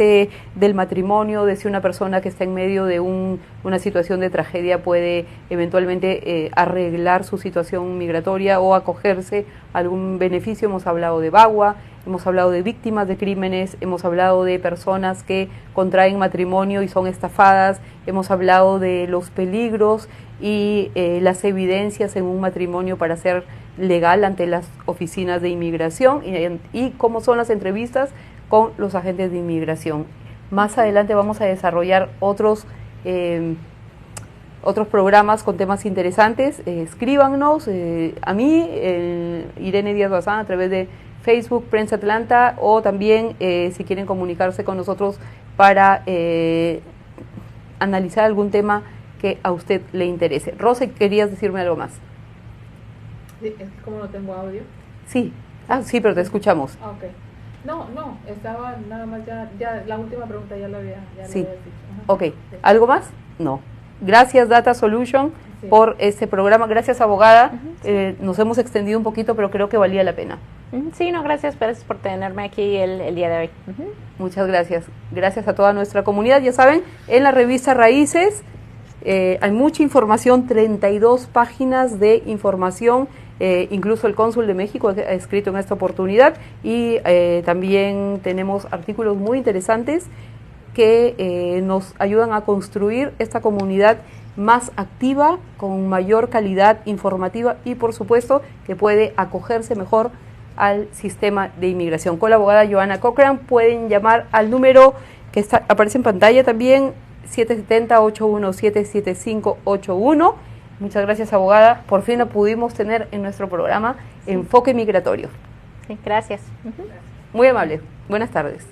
del matrimonio, de si una persona que está en medio de una situación de tragedia puede eventualmente arreglar su situación migratoria o acogerse a algún beneficio. Hemos hablado de VAWA, hemos hablado de víctimas de crímenes, hemos hablado de personas que contraen matrimonio y son estafadas, hemos hablado de los peligros y las evidencias en un matrimonio para ser legal ante las oficinas de inmigración y cómo son las entrevistas con los agentes de inmigración. Más adelante vamos a desarrollar otros programas con temas interesantes. Escríbanos a mí, Irene Díaz Bazán, a través de Facebook, Prensa Atlanta, o también si quieren comunicarse con nosotros para analizar algún tema que a usted le interese. Rosa, ¿querías decirme algo más? Sí, es que como no tengo audio. Sí, sí, pero te escuchamos. Ok. No, estaba nada más ya la última pregunta ya la había dicho. Ajá. Ok, ¿algo más? No. Gracias, Data Solution, por este programa. Gracias, abogada. Nos hemos extendido un poquito, pero creo que valía la pena. Sí, gracias por tenerme aquí el día de hoy. Muchas gracias. Gracias a toda nuestra comunidad. Ya saben, en la revista Raíces hay mucha información, 32 páginas de información. Incluso el cónsul de México ha escrito en esta oportunidad, y también tenemos artículos muy interesantes que nos ayudan a construir esta comunidad más activa, con mayor calidad informativa y por supuesto que puede acogerse mejor al sistema de inmigración. Con la abogada Joanna Cochran pueden llamar al número que aparece en pantalla también, 770-817-7581. Muchas gracias, abogada. Por fin la pudimos tener en nuestro programa Enfoque Migratorio. Sí, gracias. Muy amable. Buenas tardes.